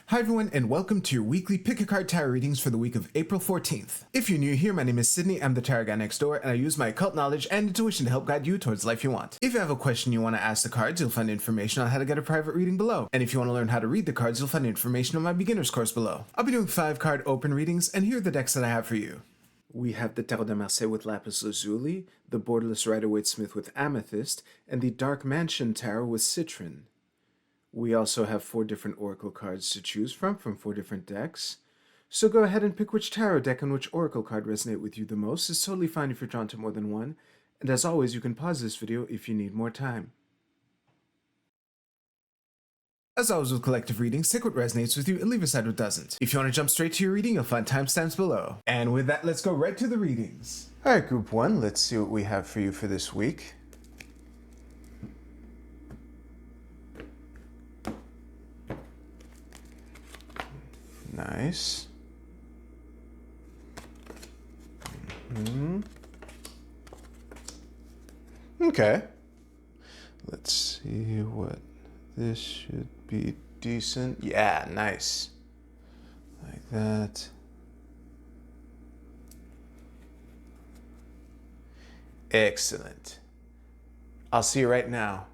Hi everyone, and welcome to your weekly Pick a Card Tarot readings for the week of April 14th. If you're new here, my name is Sydney, I'm the tarot guy next door, and I use my occult knowledge and intuition to help guide you towards the life you want. If you have a question you want to ask the cards, you'll find information on how to get a private reading below. And if you want to learn how to read the cards, you'll find information on my beginner's course below. I'll be doing 5-card open readings, and here are the decks that I have for you. We have the Tarot de Marseille with Lapis Lazuli, the Borderless Rider-Waite-Smith with Amethyst, and the Dark Mansion Tarot with Citron. We also have 4 different oracle cards to choose from 4 different decks. So go ahead and pick which tarot deck and which oracle card resonate with you the most. It's totally fine if you're drawn to more than one. And as always, you can pause this video if you need more time. As always with collective readings, take what resonates with you and leave aside what doesn't. If you want to jump straight to your reading, you'll find timestamps below. And with that, let's go right to the readings. Alright, group 1, let's see what we have for you for this week. Nice. Okay. Let's see what this should be decent. Yeah, nice. Like that. Excellent. I'll see you right now.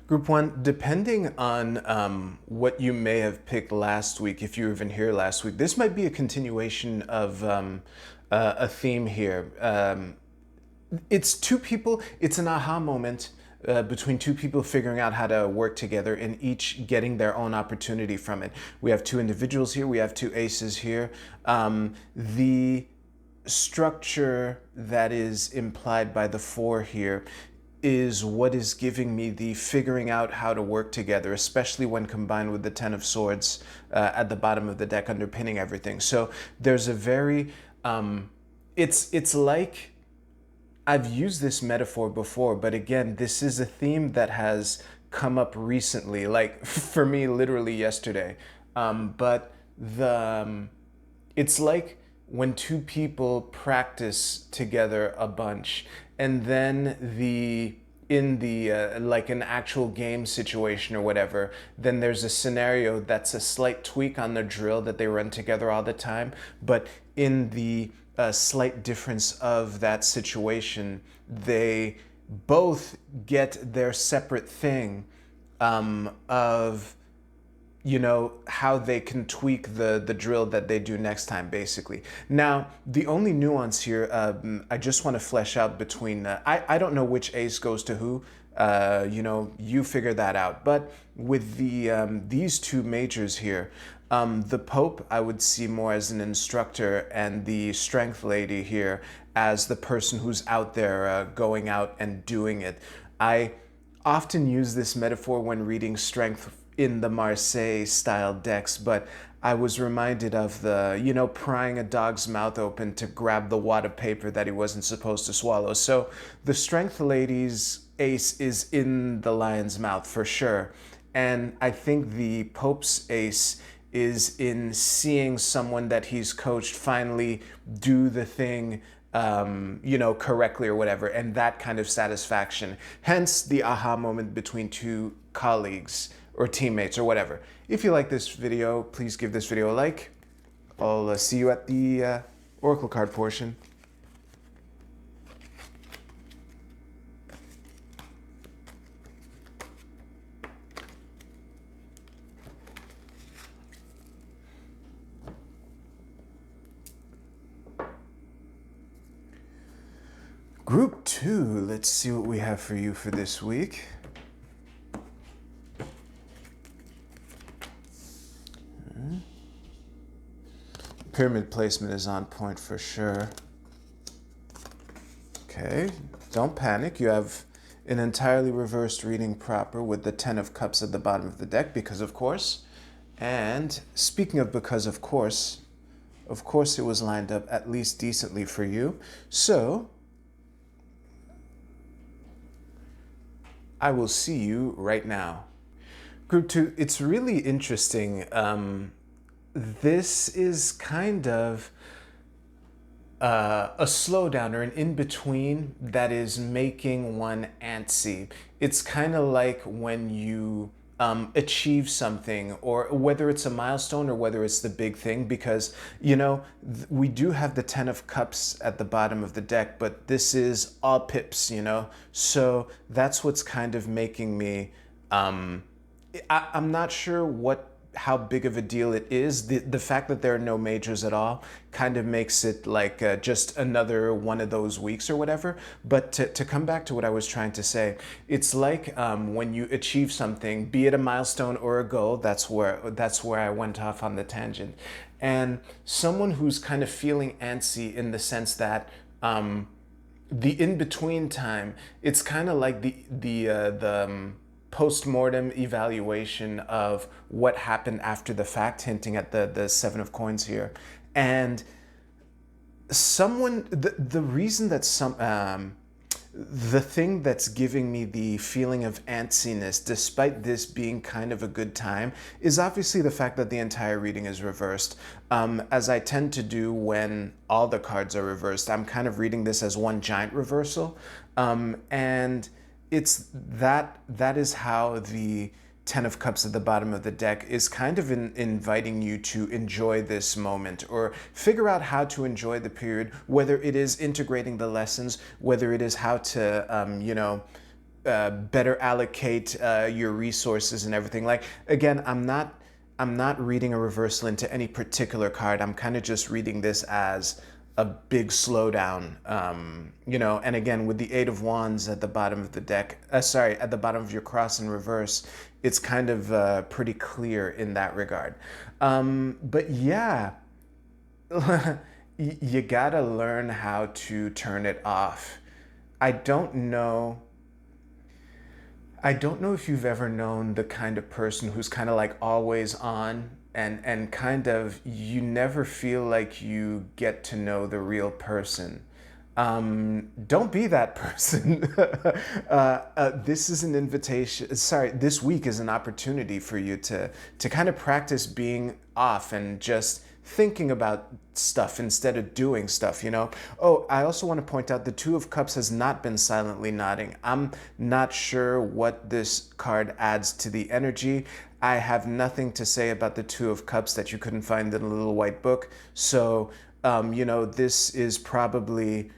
Group 1, depending on what you may have picked last week, if you were even here last week, this might be a continuation of a theme here. It's 2 people, it's an aha moment between 2 people figuring out how to work together and each getting their own opportunity from it. We have 2 individuals here, we have 2 aces here. The structure that is implied by the 4 here is what is giving me the figuring out how to work together, especially when combined with the 10 of Swords at the bottom of the deck underpinning everything. So there's a very, it's like, I've used this metaphor before, but again, this is a theme that has come up recently, like for me, literally yesterday. It's like when 2 people practice together a bunch, and then like an actual game situation or whatever, then there's a scenario that's a slight tweak on the drill that they run together all the time, but in the slight difference of that situation, they both get their separate thing of, you know, how they can tweak the drill that they do next time, basically. Now, the only nuance here, I just want to flesh out between, I don't know which ace goes to who, you know, you figure that out. But with these 2 majors here, the Pope I would see more as an instructor, and the Strength Lady here as the person who's out there going out and doing it. I often use this metaphor when reading Strength in the Marseille style decks, but I was reminded of the, you know, prying a dog's mouth open to grab the wad of paper that he wasn't supposed to swallow. So the Strength Lady's ace is in the lion's mouth for sure. And I think the Pope's ace is in seeing someone that he's coached finally do the thing, you know, correctly or whatever, and that kind of satisfaction. Hence the aha moment between 2 colleagues or teammates or whatever. If you like this video, please give this video a like. I'll see you at the oracle card portion. Group 2, let's see what we have for you for this week. Pyramid placement is on point for sure. Okay, don't panic. You have an entirely reversed reading proper with the 10 of Cups at the bottom of the deck, because of course. And speaking of because of course it was lined up at least decently for you. So I will see you right now. Group 2, it's really interesting. This is kind of a slowdown or an in-between that is making one antsy. It's kind of like when you achieve something, or whether it's a milestone or whether it's the big thing, because we do have the 10 of cups at the bottom of the deck, but this is all pips, so that's what's kind of making me I'm not sure how big of a deal it is. The fact that there are no majors at all kind of makes it like just another one of those weeks or whatever. But to come back to what I was trying to say, it's like when you achieve something, be it a milestone or a goal. That's where I went off on the tangent. And someone who's kind of feeling antsy in the sense that the in-between time, it's kind of like the post-mortem evaluation of what happened after the fact, hinting at the Seven of Coins here. And the reason that the thing that's giving me the feeling of antsiness, despite this being kind of a good time, is obviously the fact that the entire reading is reversed. As I tend to do when all the cards are reversed, I'm kind of reading this as one giant reversal. And it's that is how the 10 of Cups at the bottom of the deck is kind of inviting you to enjoy this moment, or figure out how to enjoy the period, whether it is integrating the lessons, whether it is how to better allocate your resources and everything. Like, again, I'm not reading a reversal into any particular card. I'm kind of just reading this as a big slowdown, and again, with the Eight of Wands at the bottom of the deck, at the bottom of your cross in reverse, it's kind of pretty clear in that regard. But yeah, you gotta learn how to turn it off. I don't know if you've ever known the kind of person who's kind of like always on, and kind of, you never feel like you get to know the real person. Don't be that person. This is an invitation. Sorry, this week is an opportunity for you to kind of practice being off and just thinking about stuff instead of doing stuff, Oh, I also want to point out the Two of Cups has not been silently nodding. I'm not sure what this card adds to the energy. I have nothing to say about the Two of Cups that you couldn't find in a little white book. So, this is probably,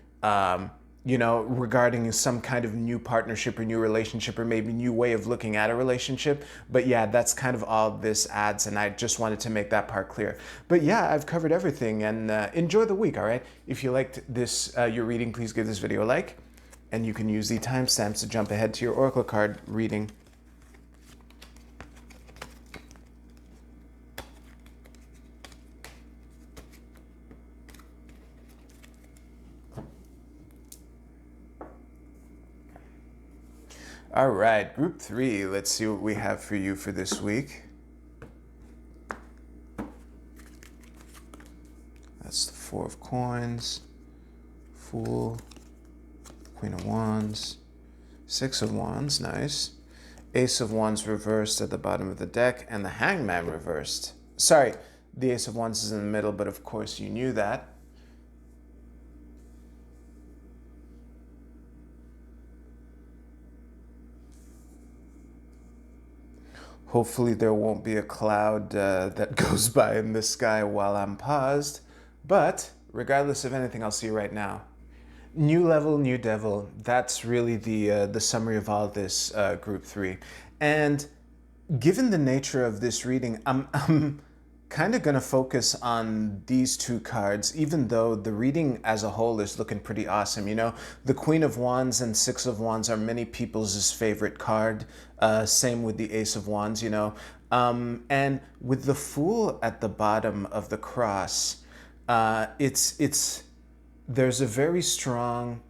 regarding some kind of new partnership or new relationship, or maybe new way of looking at a relationship. But yeah, that's kind of all this adds, and I just wanted to make that part clear. But yeah, I've covered everything, and enjoy the week, all right? If you liked this, your reading, please give this video a like, and you can use the timestamps to jump ahead to your Oracle card reading. All right, group 3, let's see what we have for you for this week. That's the Four of Coins, Fool, Queen of Wands, Six of Wands, nice. Ace of Wands reversed at the bottom of the deck, and the Hangman reversed. Sorry, the Ace of Wands is in the middle, but of course you knew that. Hopefully there won't be a cloud that goes by in the sky while I'm paused. But regardless of anything, I'll see you right now. New level, new devil. That's really the summary of all this group 3. And given the nature of this reading, I'm kind of going to focus on these two cards, even though the reading as a whole is looking pretty awesome. The Queen of Wands and Six of Wands are many people's favorite card. Same with the Ace of Wands, and with the Fool at the bottom of the cross, there's a very strong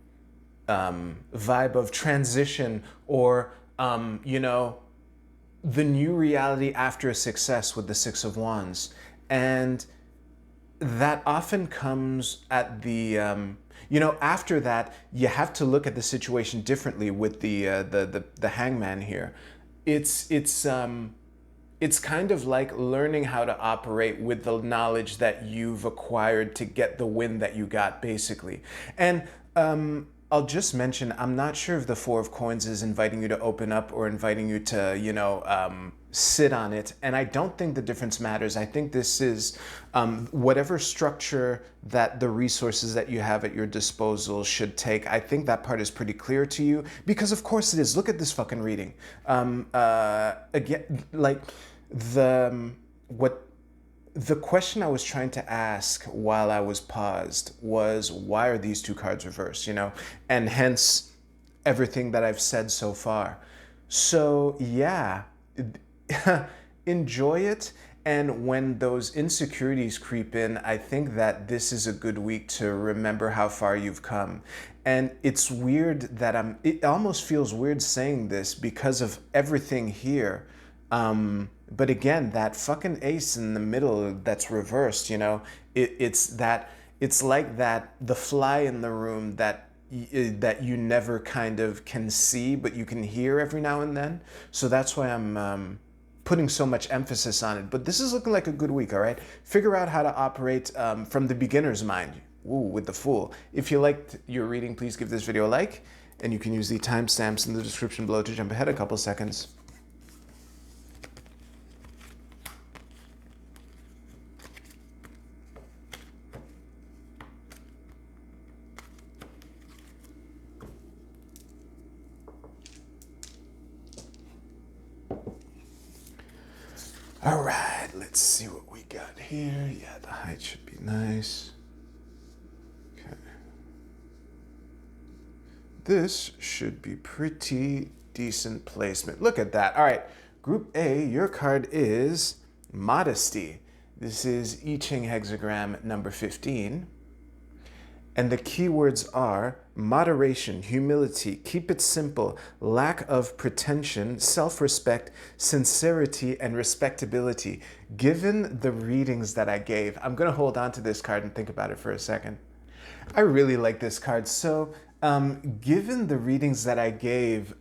vibe of transition, or the new reality after a success with the Six of Wands. And that often comes at the, after that, you have to look at the situation differently with the Hangman here. It's kind of like learning how to operate with the knowledge that you've acquired to get the win that you got, basically. And I'll just mention, I'm not sure if the Four of Coins is inviting you to open up or inviting you to, sit on it. And I don't think the difference matters. I think this is whatever structure that the resources that you have at your disposal should take. I think that part is pretty clear to you because, of course, it is. Look at this fucking reading. Again, like what the question I was trying to ask while I was paused was, why are these two cards reversed, And hence everything that I've said so far. So yeah, enjoy it. And when those insecurities creep in, I think that this is a good week to remember how far you've come. And it's weird that it almost feels weird saying this because of everything here. But again, that fucking ace in the middle that's reversed, it's like that, the fly in the room that you never kind of can see, but you can hear every now and then. So that's why I'm putting so much emphasis on it. But this is looking like a good week, all right? Figure out how to operate from the beginner's mind. Ooh, with the Fool. If you liked your reading, please give this video a like, and you can use the timestamps in the description below to jump ahead a couple seconds. All right, let's see what we got here. Yeah, the height should be nice. Okay. This should be pretty decent placement. Look at that. All right, Group A, your card is Modesty. This is I Ching hexagram number 15. And the keywords are moderation, humility, keep it simple, lack of pretension, self-respect, sincerity, and respectability. Given the readings that I gave, I'm going to hold on to this card and think about it for a second. I really like this card. So given the readings that I gave,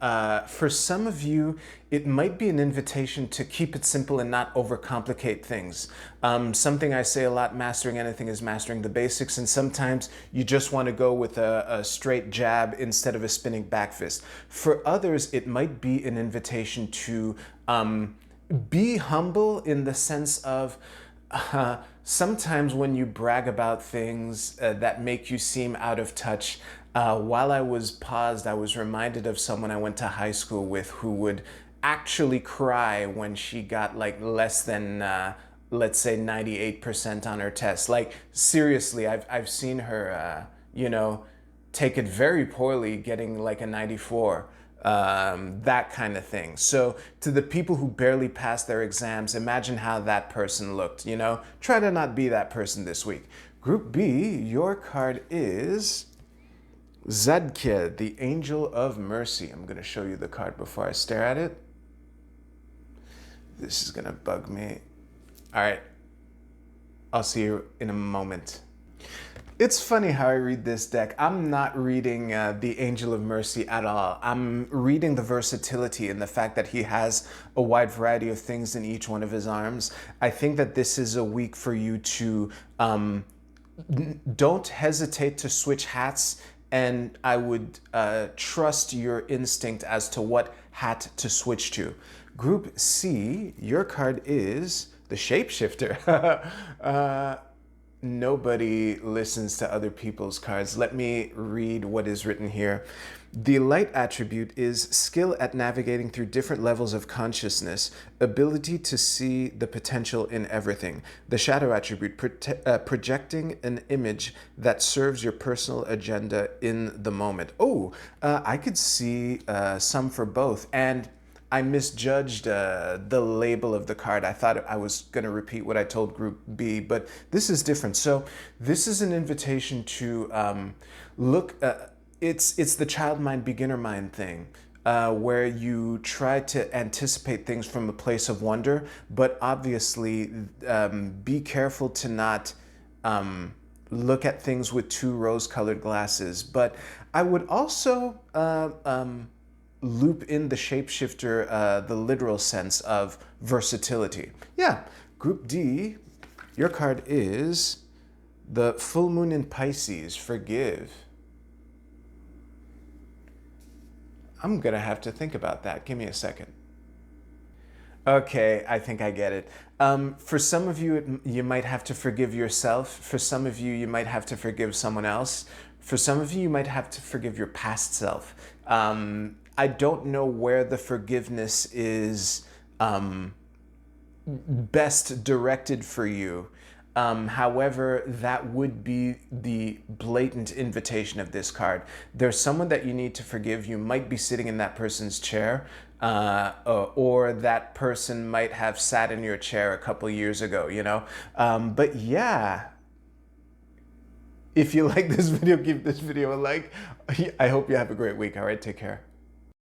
for some of you, it might be an invitation to keep it simple and not overcomplicate things. Something I say a lot, mastering anything is mastering the basics, and sometimes you just want to go with a straight jab instead of a spinning back fist. For others, it might be an invitation to be humble in the sense of sometimes when you brag about things that make you seem out of touch, while I was paused, I was reminded of someone I went to high school with who would actually cry when she got like less than, let's say 98% on her test. Like seriously, I've seen her, take it very poorly, getting like a 94. That kind of thing. So to the people who barely passed their exams, imagine how that person looked, Try to not be that person this week. Group B, your card is Zadkia, the Angel of Mercy. I'm going to show you the card before I stare at it. This is going to bug me. All right. I'll see you in a moment. It's funny how I read this deck. I'm not reading the Angel of Mercy at all. I'm reading the versatility and the fact that he has a wide variety of things in each one of his arms. I think that this is a week for you to don't hesitate to switch hats, and I would trust your instinct as to what hat to switch to. Group C, your card is the Shapeshifter. Nobody listens to other people's cards. Let me read what is written here. The light attribute is skill at navigating through different levels of consciousness, ability to see the potential in everything. The shadow attribute, projecting an image that serves your personal agenda in the moment. Oh, I could see some for both. And I misjudged the label of the card. I thought I was going to repeat what I told Group B, but this is different. So this is an invitation to look. It's the child mind, beginner mind thing, where you try to anticipate things from a place of wonder, but obviously be careful to not look at things with too rose-colored glasses. But I would also loop in the Shapeshifter, the literal sense of versatility. Yeah, Group D, your card is the Full Moon in Pisces, Forgive. I'm gonna have to think about that. Give me a second. Okay, I think I get it. For some of you, you might have to forgive yourself. For some of you, you might have to forgive someone else. For some of you, you might have to forgive your past self. I don't know where the forgiveness is best directed for you. However, that would be the blatant invitation of this card. There's someone that you need to forgive. You might be sitting in that person's chair, or that person might have sat in your chair a couple years ago, you know? But yeah, if you like this video, give this video a like. I hope you have a great week. All right, take care.